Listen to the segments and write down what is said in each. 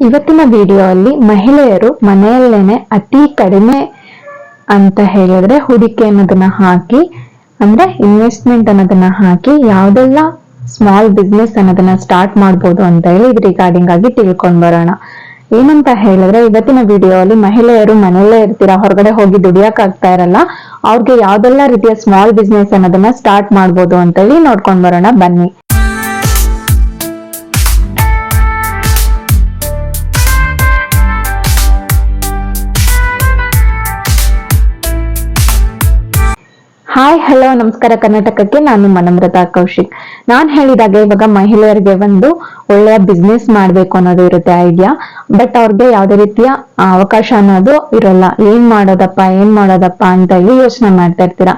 ಇವತ್ತಿನ ವಿಡಿಯೋ ಅಲ್ಲಿ ಮಹಿಳೆಯರು ಮನೆಯಲ್ಲೇನೆ ಅತಿ ಕಡಿಮೆ ಅಂತ ಹೇಳಿದ್ರೆ ಹೂಡಿಕೆ ಅನ್ನೋದನ್ನ ಹಾಕಿ ಅಂದ್ರೆ ಇನ್ವೆಸ್ಟ್ಮೆಂಟ್ ಅನ್ನೋದನ್ನ ಹಾಕಿ ಯಾವ್ದೆಲ್ಲ ಸ್ಮಾಲ್ ಬಿಸ್ನೆಸ್ ಅನ್ನೋದನ್ನ ಸ್ಟಾರ್ಟ್ ಮಾಡ್ಬೋದು ಅಂತ ಹೇಳಿ ಇದ್ರ ರಿಗಾರ್ಡಿಂಗ್ ಆಗಿ ತಿಳ್ಕೊಂಡ್ ಬರೋಣ. ಏನಂತ ಹೇಳಿದ್ರೆ ಇವತ್ತಿನ ವಿಡಿಯೋ ಅಲ್ಲಿ ಮಹಿಳೆಯರು ಮನೆಯಲ್ಲೇ ಇರ್ತೀರಾ, ಹೊರಗಡೆ ಹೋಗಿ ದುಡಿಯಕ್ ಆಗ್ತಾ ಇರಲ್ಲ, ಅವ್ರಿಗೆ ಯಾವ್ದೆಲ್ಲ ರೀತಿಯ ಸ್ಮಾಲ್ ಬಿಸ್ನೆಸ್ ಅನ್ನೋದನ್ನ ಸ್ಟಾರ್ಟ್ ಮಾಡ್ಬೋದು ಅಂತ ಹೇಳಿ ನೋಡ್ಕೊಂಡ್ ಬರೋಣ ಬನ್ನಿ. ಹಾಯ್ ಹಲೋ ನಮಸ್ಕಾರ ಕರ್ನಾಟಕಕ್ಕೆ, ನಾನು ಮನಮ್ರತಾ ಕೌಶಿಕ್. ನಾನ್ ಹೇಳಿದಾಗ ಇವಾಗ ಮಹಿಳೆಯರಿಗೆ ಒಂದು ಒಳ್ಳೆಯ ಬಿಸ್ನೆಸ್ ಮಾಡ್ಬೇಕು ಅನ್ನೋದು ಇರುತ್ತೆ ಐಡಿಯಾ, ಬಟ್ ಅವ್ರಿಗೆ ಯಾವ್ದೇ ರೀತಿಯ ಅವಕಾಶ ಅನ್ನೋದು ಇರಲ್ಲ. ಏನ್ ಮಾಡೋದಪ್ಪ ಅಂತ ಹೇಳಿ ಯೋಚನೆ ಮಾಡ್ತಾ ಇರ್ತೀರಾ.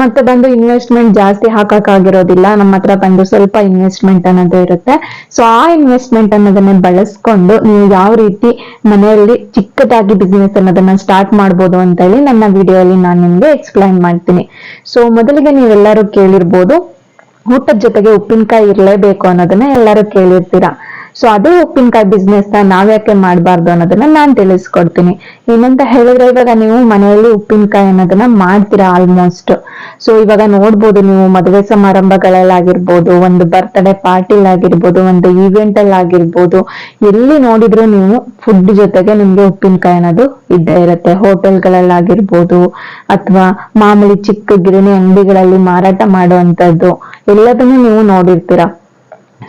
ಮತ್ತೆ ಬಂದು ಇನ್ವೆಸ್ಟ್ಮೆಂಟ್ ಜಾಸ್ತಿ ಹಾಕಕ್ಕಾಗಿರೋದಿಲ್ಲ, ನಮ್ಮ ಹತ್ರ ಬಂದು ಸ್ವಲ್ಪ ಇನ್ವೆಸ್ಟ್ಮೆಂಟ್ ಅನ್ನೋದು ಇರುತ್ತೆ. ಸೊ ಆ ಇನ್ವೆಸ್ಟ್ಮೆಂಟ್ ಅನ್ನೋದನ್ನ ಬಳಸ್ಕೊಂಡು ನೀವು ಯಾವ ರೀತಿ ಮನೆಯಲ್ಲಿ ಚಿಕ್ಕದಾಗಿ ಬಿಸ್ನೆಸ್ ಅನ್ನೋದನ್ನ ಸ್ಟಾರ್ಟ್ ಮಾಡ್ಬೋದು ಅಂತ ಹೇಳಿ ನನ್ನ ವಿಡಿಯೋ ಅಲ್ಲಿ ನಾನು ನಿಮ್ಗೆ ಎಕ್ಸ್ಪ್ಲೈನ್ ಮಾಡ್ತೀನಿ. ಸೊ ಮೊದಲಿಗೆ ನೀವೆಲ್ಲರೂ ಕೇಳಿರ್ಬೋದು, ಊಟದ ಜೊತೆಗೆ ಉಪ್ಪಿನಕಾಯಿ ಇರ್ಲೇಬೇಕು ಅನ್ನೋದನ್ನ ಎಲ್ಲರೂ ಕೇಳಿರ್ತೀರಾ. ಸೊ ಅದೇ ಉಪ್ಪಿನಕಾಯಿ ಬಿಸ್ನೆಸ್ ನಾವ್ಯಾಕೆ ಮಾಡಬಾರ್ದು ಅನ್ನೋದನ್ನ ನಾನ್ ತಿಳಿಸ್ಕೊಡ್ತೀನಿ. ಏನಂತ ಹೇಳಿದ್ರೆ, ಇವಾಗ ನೀವು ಮನೆಯಲ್ಲಿ ಉಪ್ಪಿನಕಾಯಿ ಅನ್ನೋದನ್ನ ಮಾಡ್ತೀರಾ ಆಲ್ಮೋಸ್ಟ್. ಸೊ ಇವಾಗ ನೋಡ್ಬೋದು, ನೀವು ಮದುವೆ ಸಮಾರಂಭಗಳಲ್ಲಾಗಿರ್ಬೋದು, ಒಂದು ಬರ್ತ್ಡೇ ಪಾರ್ಟಿಲಾಗಿರ್ಬೋದು, ಒಂದು ಈವೆಂಟ್ ಅಲ್ಲಿ ಆಗಿರ್ಬೋದು, ಎಲ್ಲಿ ನೋಡಿದ್ರು ನೀವು ಫುಡ್ ಜೊತೆಗೆ ನಿಮ್ಗೆ ಉಪ್ಪಿನಕಾಯಿ ಅನ್ನೋದು ಇದ್ದೇ ಇರುತ್ತೆ. ಹೋಟೆಲ್ಗಳಲ್ಲಾಗಿರ್ಬೋದು ಅಥವಾ ಮಾಮೂಲಿ ಚಿಕ್ಕ ಗಿರಣಿ ಅಂಗಡಿಗಳಲ್ಲಿ ಮಾರಾಟ ಮಾಡುವಂತದ್ದು ಎಲ್ಲದನ್ನು ನೀವು ನೋಡಿರ್ತೀರಾ.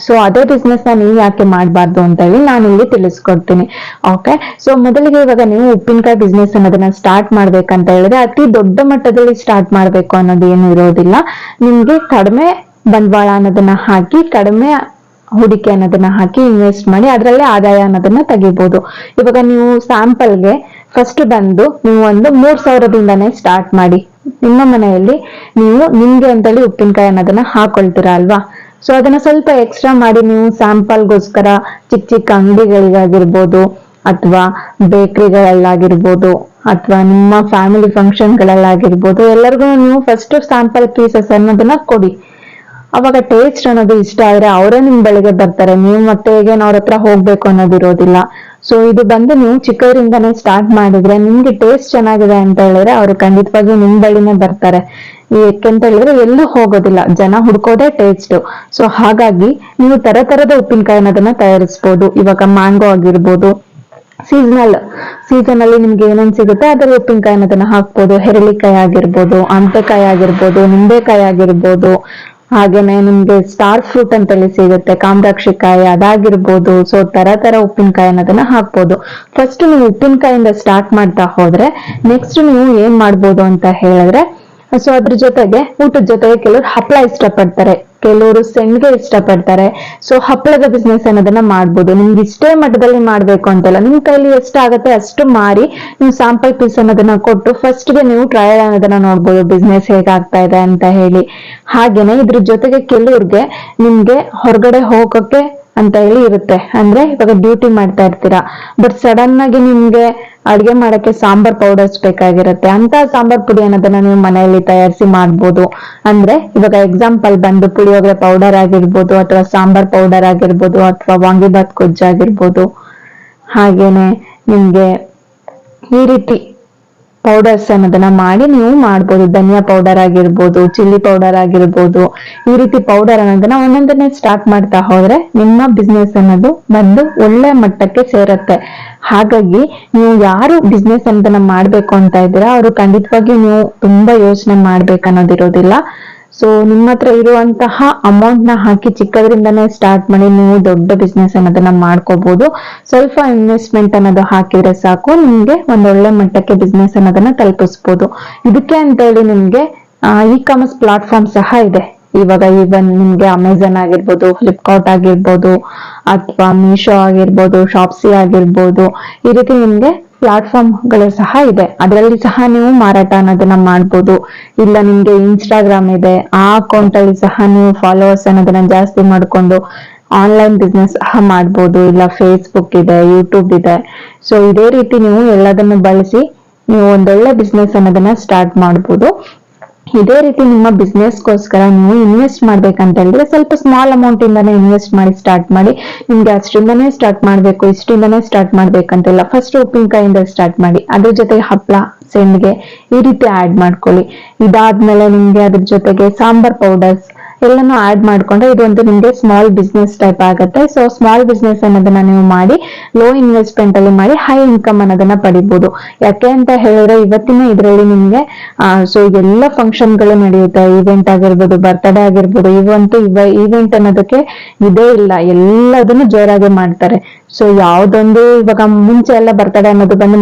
ಸೊ ಅದೇ ಬಿಸ್ನೆಸ್ ನ ನೀವು ಯಾಕೆ ಮಾಡಬಾರ್ದು ಅಂತ ಹೇಳಿ ನಾನು ಇಲ್ಲಿ ತಿಳಿಸ್ಕೊಡ್ತೀನಿ. ಓಕೆ, ಸೊ ಮೊದಲಿಗೆ ಇವಾಗ ನೀವು ಉಪ್ಪಿನಕಾಯಿ ಬಿಸ್ನೆಸ್ ಅನ್ನೋದನ್ನ ಸ್ಟಾರ್ಟ್ ಮಾಡ್ಬೇಕಂತ ಹೇಳಿದ್ರೆ ಅತಿ ದೊಡ್ಡ ಮಟ್ಟದಲ್ಲಿ ಸ್ಟಾರ್ಟ್ ಮಾಡ್ಬೇಕು ಅನ್ನೋದು ಏನು ಇರೋದಿಲ್ಲ. ನಿಮ್ಗೆ ಕಡಿಮೆ ಬಂಡವಾಳ ಅನ್ನೋದನ್ನ ಹಾಕಿ, ಕಡಿಮೆ ಹೂಡಿಕೆ ಅನ್ನೋದನ್ನ ಹಾಕಿ ಇನ್ವೆಸ್ಟ್ ಮಾಡಿ ಅದರಲ್ಲೇ ಆದಾಯ ಅನ್ನೋದನ್ನ ತೆಗಿಬಹುದು. ಇವಾಗ ನೀವು ಸ್ಯಾಂಪಲ್ಗೆ ಫಸ್ಟ್ ಬಂದು ನೀವು ಒಂದು 3,000ದಿಂದಾನೇ ಸ್ಟಾರ್ಟ್ ಮಾಡಿ. ನಿಮ್ಮ ಮನೆಯಲ್ಲಿ ನೀವು ನಿಮ್ಗೆ ಅಂತೇಳಿ ಉಪ್ಪಿನಕಾಯಿ ಅನ್ನೋದನ್ನ ಹಾಕೊಳ್ತೀರಾ ಅಲ್ವಾ. ಸೊ ಅದನ್ನ ಸ್ವಲ್ಪ ಎಕ್ಸ್ಟ್ರಾ ಮಾಡಿ ನೀವು ಸ್ಯಾಂಪಲ್ಗೋಸ್ಕರ ಚಿಕ್ಕ ಚಿಕ್ಕ ಅಂಗಡಿಗಳಿಗಾಗಿರ್ಬೋದು ಅಥವಾ ಬೇಕರಿಗಳಲ್ಲಾಗಿರ್ಬೋದು ಅಥವಾ ನಿಮ್ಮ ಫ್ಯಾಮಿಲಿ ಫಂಕ್ಷನ್ಗಳಲ್ಲಾಗಿರ್ಬೋದು ಎಲ್ಲರಿಗೂ ನೀವು ಫಸ್ಟ್ ಸ್ಯಾಂಪಲ್ ಪೀಸಸ್ ಅನ್ನೋದನ್ನ ಕೊಡಿ. ಅವಾಗ ಟೇಸ್ಟ್ ಅನ್ನೋದು ಇಷ್ಟ ಆದ್ರೆ ಅವರೇ ನಿಮ್ ಬಳಿಗೆ ಬರ್ತಾರೆ, ನೀವು ಮತ್ತೆ ಹೇಗೆ ಅವ್ರ ಹತ್ರ ಹೋಗ್ಬೇಕು ಅನ್ನೋದಿರೋದಿಲ್ಲ. ಸೊ ಇದು ಬಂದು ನೀವು ಚಿಕ್ಕವರಿಂದಾನೇ ಸ್ಟಾರ್ಟ್ ಮಾಡಿದ್ರೆ ನಿಮ್ಗೆ ಟೇಸ್ಟ್ ಚೆನ್ನಾಗಿದೆ ಅಂತ ಹೇಳಿದ್ರೆ ಅವ್ರು ಖಂಡಿತವಾಗಿ ನಿಮ್ ಬಳಿನೇ ಬರ್ತಾರೆ. ಯಾಕೆಂತ ಹೇಳಿದ್ರೆ ಎಲ್ಲೂ ಹೋಗೋದಿಲ್ಲ, ಜನ ಹುಡ್ಕೋದೇ ಟೇಸ್ಟ್. ಸೊ ಹಾಗಾಗಿ ನೀವು ತರದ ಉಪ್ಪಿನಕಾಯಿ ಅನ್ನೋದನ್ನ ತಯಾರಿಸ್ಬೋದು. ಇವಾಗ ಮ್ಯಾಂಗೋ ಆಗಿರ್ಬೋದು, ಸೀಸನ್ ಅಲ್ಲಿ ನಿಮ್ಗೆ ಏನೇನ್ ಸಿಗುತ್ತೆ ಅದರ ಉಪ್ಪಿನಕಾಯಿ ಅನ್ನೋದನ್ನ ಹಾಕ್ಬೋದು. ಹೆರಳಿಕಾಯಿ ಆಗಿರ್ಬೋದು, ಅಂತೆಕಾಯಿ ಆಗಿರ್ಬೋದು, ನಿಂಬೆಕಾಯಿ ಆಗಿರ್ಬೋದು, ಹಾಗೇನೆ ನಿಮ್ಗೆ ಸ್ಟಾರ್ ಫ್ರೂಟ್ ಅಂತೇಳಿ ಸಿಗುತ್ತೆ, ಕಾಮರಾಕ್ಷಿಕಾಯಿ ಅದಾಗಿರ್ಬೋದು. ಸೊ ತರ ಉಪ್ಪಿನಕಾಯಿ ಅನ್ನೋದನ್ನ ಹಾಕ್ಬೋದು. ಫಸ್ಟ್ ನೀವು ಉಪ್ಪಿನಕಾಯಿಂದ ಸ್ಟಾರ್ಟ್ ಮಾಡ್ತಾ ಹೋದ್ರೆ ನೆಕ್ಸ್ಟ್ ನೀವು ಏನ್ ಮಾಡ್ಬೋದು ಅಂತ ಹೇಳಿದ್ರೆ, ಸೊ ಅದ್ರ ಜೊತೆಗೆ ಊಟದ ಜೊತೆಗೆ ಕೆಲವರು ಹಪ್ಪಳ ಇಷ್ಟಪಡ್ತಾರೆ, ಕೆಲವರು ಸೆಣ್ಗೆ ಇಷ್ಟಪಡ್ತಾರೆ. ಸೊ ಹಪ್ಪಳದ ಬಿಸ್ನೆಸ್ ಅನ್ನೋದನ್ನ ಮಾಡ್ಬೋದು. ನಿಮ್ಗೆ ಇಷ್ಟೇ ಮಟ್ಟದಲ್ಲಿ ಮಾಡ್ಬೇಕು ಅಂತಲ್ಲ, ನಿಮ್ ಕೈಲಿ ಎಷ್ಟಾಗತ್ತೆ ಅಷ್ಟು ಮಾರಿ ನೀವು ಸ್ಯಾಂಪಲ್ ಪೀಸ್ ಅನ್ನೋದನ್ನ ಕೊಟ್ಟು ಫಸ್ಟ್ಗೆ ನೀವು ಟ್ರಯಲ್ ಅನ್ನೋದನ್ನ ನೋಡ್ಬೋದು, ಬಿಸ್ನೆಸ್ ಹೇಗಾಗ್ತಾ ಇದೆ ಅಂತ ಹೇಳಿ. ಹಾಗೇನೆ ಇದ್ರ ಜೊತೆಗೆ ಕೆಲವ್ರಿಗೆ ನಿಮ್ಗೆ ಹೊರಗಡೆ ಹೋಗೋಕೆ ಅಂತ ಹೇಳಿ ಇರುತ್ತೆ, ಅಂದ್ರೆ ಇವಾಗ ಡ್ಯೂಟಿ ಮಾಡ್ತಾ ಇರ್ತೀರಾ, ಬಟ್ ಸಡನ್ ಆಗಿ ನಿಮ್ಗೆ ಅಡ್ಗೆ ಮಾಡಕ್ಕೆ ಸಾಂಬಾರ್ ಪೌಡರ್ಸ್ ಬೇಕಾಗಿರುತ್ತೆ. ಅಂತ ಸಾಂಬಾರ್ ಪುಡಿ ಅನ್ನೋದನ್ನ ನೀವು ಮನೆಯಲ್ಲಿ ತಯಾರಿಸಿ ಮಾಡ್ಬೋದು. ಅಂದ್ರೆ ಇವಾಗ ಎಕ್ಸಾಂಪಲ್ ಬಂದು ಪುಳಿಯೋಗರೆ ಪೌಡರ್ ಆಗಿರ್ಬೋದು ಅಥವಾ ಸಾಂಬಾರ್ ಪೌಡರ್ ಆಗಿರ್ಬೋದು ಅಥವಾ ವಾಂಗಿಬಾತ್ ಗೊಜ್ಜಾಗಿರ್ಬೋದು. ಹಾಗೇನೆ ನಿಮ್ಗೆ ಈ ರೀತಿ ಪೌಡರ್ಸ್ ಅನ್ನೋದನ್ನ ಮಾಡಿ ನೀವು ಮಾಡ್ಬೋದು. ಧನಿಯಾ ಪೌಡರ್ ಆಗಿರ್ಬೋದು, ಚಿಲ್ಲಿ ಪೌಡರ್ ಆಗಿರ್ಬೋದು, ಈ ರೀತಿ ಪೌಡರ್ ಅನ್ನೋದನ್ನ ಒಂದೊಂದನ್ನೇ ಸ್ಟಾರ್ಟ್ ಮಾಡ್ತಾ ಹೋದ್ರೆ ನಿಮ್ಮ ಬಿಸ್ನೆಸ್ ಅನ್ನೋದು ಬಂದು ಒಳ್ಳೆ ಮಟ್ಟಕ್ಕೆ ಸೇರುತ್ತೆ. ಹಾಗಾಗಿ ನೀವು ಯಾರು ಬಿಸ್ನೆಸ್ ಅನ್ನೋದನ್ನ ಮಾಡ್ಬೇಕು ಅಂತ ಇದ್ದೀರಾ ಅವರು ಖಂಡಿತವಾಗಿ ನೀವು ತುಂಬಾ ಯೋಚನೆ ಮಾಡ್ಬೇಕನ್ನೋದಿರೋದಿಲ್ಲ. ಸೊ ನಿಮ್ಮ ಹತ್ರ ಇರುವಂತಹ ಅಮೌಂಟ್ ನ ಹಾಕಿ ಚಿಕ್ಕದ್ರಿಂದಾನೇ ಸ್ಟಾರ್ಟ್ ಮಾಡಿ ನೀವು ದೊಡ್ಡ ಬಿಸ್ನೆಸ್ ಅನ್ನೋದನ್ನ ಮಾಡ್ಕೋಬಹುದು. ಸ್ವಲ್ಪ ಇನ್ವೆಸ್ಟ್ಮೆಂಟ್ ಅನ್ನೋದು ಹಾಕಿದ್ರೆ ಸಾಕು, ನಿಮ್ಗೆ ಒಂದೊಳ್ಳೆ ಮಟ್ಟಕ್ಕೆ ಬಿಸ್ನೆಸ್ ಅನ್ನೋದನ್ನ ತಲುಪಿಸ್ಬೋದು. ಇದಕ್ಕೆ ಅಂತ ಹೇಳಿ ನಿಮ್ಗೆ ಇ-ಕಾಮರ್ಸ್ ಪ್ಲಾಟ್ಫಾರ್ಮ್ ಸಹ ಇದೆ. ಇವಾಗ ಈವನ್ ನಿಮ್ಗೆ ಅಮೆಝಾನ್ ಆಗಿರ್ಬೋದು, ಫ್ಲಿಪ್ಕಾರ್ಟ್ ಆಗಿರ್ಬೋದು ಅಥವಾ ಮೀಶೋ ಆಗಿರ್ಬೋದು, ಶಾಪ್ಸಿ ಆಗಿರ್ಬೋದು, ಈ ರೀತಿ ನಿಮ್ಗೆ ಪ್ಲಾಟ್ಫಾರ್ಮ್ ಗಳು ಸಹ ಇದೆ. ಅದರಲ್ಲಿ ಸಹ ನೀವು ಮಾರಾಟ ಅನ್ನೋದನ್ನ ಮಾಡ್ಬೋದು. ಇಲ್ಲ ನಿಮ್ಗೆ ಇನ್ಸ್ಟಾಗ್ರಾಮ್ ಇದೆ, ಆ ಅಕೌಂಟ್ ಅಲ್ಲಿ ಸಹ ನೀವು ಫಾಲೋವರ್ಸ್ ಅನ್ನೋದನ್ನ ಜಾಸ್ತಿ ಮಾಡ್ಕೊಂಡು ಆನ್ಲೈನ್ ಬಿಸ್ನೆಸ್ ಸಹ ಮಾಡ್ಬೋದು. ಇಲ್ಲ ಫೇಸ್ಬುಕ್ ಇದೆ, ಯೂಟ್ಯೂಬ್ ಇದೆ. ಸೊ ಇದೇ ರೀತಿ ನೀವು ಎಲ್ಲದನ್ನು ಬಳಸಿ ನೀವು ಒಂದೊಳ್ಳೆ ಬಿಸ್ನೆಸ್ ಅನ್ನೋದನ್ನ ಸ್ಟಾರ್ಟ್ ಮಾಡ್ಬೋದು. ಇದೇ ರೀತಿ ನಿಮ್ಮ ಬಿಸ್ನೆಸ್ಗೋಸ್ಕರ ನೀವು ಇನ್ವೆಸ್ಟ್ ಮಾಡ್ಬೇಕಂತ ಹೇಳಿದ್ರೆ ಸ್ವಲ್ಪ ಸ್ಮಾಲ್ ಅಮೌಂಟ್ ಇಂದಾನೆ ಇನ್ವೆಸ್ಟ್ ಮಾಡಿ ಸ್ಟಾರ್ಟ್ ಮಾಡಿ. ನಿಮ್ಗೆ ಅಷ್ಟರಿಂದನೇ ಸ್ಟಾರ್ಟ್ ಮಾಡ್ಬೇಕು, ಇಷ್ಟರಿಂದನೇ ಸ್ಟಾರ್ಟ್ ಮಾಡ್ಬೇಕಂತಿಲ್ಲ. ಫಸ್ಟ್ ಉಪ್ಪಿನಕಾಯಿಂದ ಸ್ಟಾರ್ಟ್ ಮಾಡಿ, ಅದ್ರ ಜೊತೆಗೆ ಹಪ್ಳ, ಸೆಂಡ್ಗೆ ಈ ರೀತಿ ಆಡ್ ಮಾಡ್ಕೊಳ್ಳಿ. ಇದಾದ್ಮೇಲೆ ನಿಮ್ಗೆ ಅದ್ರ ಜೊತೆಗೆ ಸಾಂಬಾರ್ ಪೌಡರ್ಸ್ ಎಲ್ಲಾನು ಆಡ್ ಮಾಡ್ಕೊಂಡ್ರೆ ಇದೊಂದು ನಿಮ್ಗೆ ಸ್ಮಾಲ್ ಬಿಸ್ನೆಸ್ ಟೈಪ್ ಆಗುತ್ತೆ. ಸೊ ಸ್ಮಾಲ್ ಬಿಸ್ನೆಸ್ ಅನ್ನೋದನ್ನ ನೀವು ಮಾಡಿ ಲೋ ಇನ್ವೆಸ್ಟ್ಮೆಂಟ್ ಅಲ್ಲಿ ಮಾಡಿ ಹೈ ಇನ್ಕಮ್ ಅನ್ನೋದನ್ನ ಪಡಿಬಹುದು. ಯಾಕೆ ಅಂತ ಹೇಳಿದ್ರೆ ಇವತ್ತಿನ ಇದರಲ್ಲಿ ನಿಮ್ಗೆ ಸೊ ಎಲ್ಲ ಫಂಕ್ಷನ್ ಗಳು ನಡೆಯುತ್ತೆ. ಇವೆಂಟ್ ಆಗಿರ್ಬೋದು, ಬರ್ತ್ಡೇ ಆಗಿರ್ಬೋದು, ಇವಂತೂ ಇವೆಂಟ್ ಅನ್ನೋದಕ್ಕೆ ಇದೇ ಇಲ್ಲ, ಎಲ್ಲದನ್ನು ಜೋರಾಗಿ ಮಾಡ್ತಾರೆ. ಸೊ ಯಾವ್ದೊಂದು ಇವಾಗ ಮುಂಚೆ ಎಲ್ಲ ಬರ್ತಡೇ ಅನ್ನೋದು ಬಂದು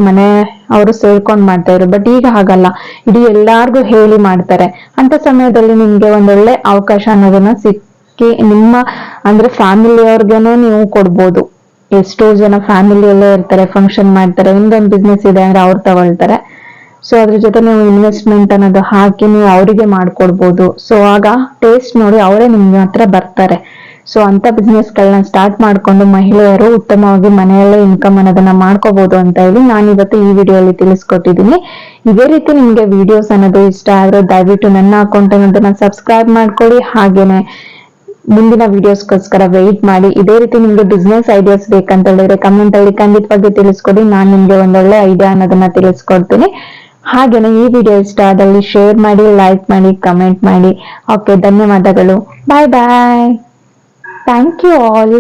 ಮನೆ ಅವರು ಸೇರ್ಕೊಂಡ್ ಮಾಡ್ತಾ ಇದ್ರು. ಬಟ್ ಈಗ ಹಾಗಲ್ಲ, ಇಡೀ ಎಲ್ಲಾರ್ಗು ಹೇಳಿ ಮಾಡ್ತಾರೆ. ಅಂತ ಸಮಯದಲ್ಲಿ ನಿಮ್ಗೆ ಒಂದೊಳ್ಳೆ ಅವಕಾಶ ಅನ್ನೋದನ್ನ ಸಿಕ್ಕಿ ನಿಮ್ಮ ಅಂದ್ರೆ ಫ್ಯಾಮಿಲಿಯವ್ರಿಗೇನೆ ನೀವು ಕೊಡ್ಬೋದು. ಎಷ್ಟೋ ಜನ ಫ್ಯಾಮಿಲಿಯಲ್ಲೇ ಇರ್ತಾರೆ, ಫಂಕ್ಷನ್ ಮಾಡ್ತಾರೆ, ಒಂದೊಂದು ಬಿಸ್ನೆಸ್ ಇದೆ ಅಂದ್ರೆ ಅವ್ರು ತಗೊಳ್ತಾರೆ. ಸೊ ಅದ್ರ ಜೊತೆ ನೀವು ಇನ್ವೆಸ್ಟ್ಮೆಂಟ್ ಅನ್ನೋದು ಹಾಕಿ ನೀವು ಅವರಿಗೆ ಮಾಡ್ಕೊಡ್ಬೋದು. ಸೊ ಆಗ ಟೇಸ್ಟ್ ನೋಡಿ ಅವರೇ ನಿಮ್ ಹತ್ರ ಬರ್ತಾರೆ. ಸೊ ಅಂತ ಬಿಸ್ನೆಸ್ ಗಳನ್ನ ಸ್ಟಾರ್ಟ್ ಮಾಡ್ಕೊಂಡು ಮಹಿಳೆಯರು ಉತ್ತಮವಾಗಿ ಮನೆಯಲ್ಲೇ ಇನ್ಕಮ್ ಅನ್ನೋದನ್ನ ಮಾಡ್ಕೋಬಹುದು ಅಂತ ಹೇಳಿ ನಾನು ಇವತ್ತು ಈ ವಿಡಿಯೋಲಿ ತಿಳಿಸ್ಕೊಟ್ಟಿದ್ದೀನಿ. ಇದೇ ರೀತಿ ನಿಮ್ಗೆ ವಿಡಿಯೋಸ್ ಅನ್ನೋದು ಇಷ್ಟ ಆದ್ರೆ ದಯವಿಟ್ಟು ನನ್ನ ಅಕೌಂಟ್ ಅನ್ನೋದನ್ನ ಸಬ್ಸ್ಕ್ರೈಬ್ ಮಾಡ್ಕೊಳ್ಳಿ. ಹಾಗೇನೆ ಮುಂದಿನ ವಿಡಿಯೋಸ್ಗೋಸ್ಕರ ವೆಯ್ಟ್ ಮಾಡಿ. ಇದೇ ರೀತಿ ನಿಮ್ಗೆ ಬಿಸ್ನೆಸ್ ಐಡಿಯಾಸ್ ಬೇಕಂತ ಹೇಳಿದ್ರೆ ಕಮೆಂಟ್ ಅಲ್ಲಿ ಖಂಡಿತವಾಗಿ ತಿಳಿಸ್ಕೊಡಿ. ನಾನು ನಿಮ್ಗೆ ಒಂದೊಳ್ಳೆ ಐಡಿಯಾ ಅನ್ನೋದನ್ನ ತಿಳಿಸ್ಕೊಡ್ತೀನಿ. ಹಾಗೇನೆ ಈ ವಿಡಿಯೋ ಇಷ್ಟ ಆದಲ್ಲಿ ಶೇರ್ ಮಾಡಿ, ಲೈಕ್ ಮಾಡಿ, ಕಮೆಂಟ್ ಮಾಡಿ. ಓಕೆ, ಧನ್ಯವಾದಗಳು. Bye bye. Thank you all.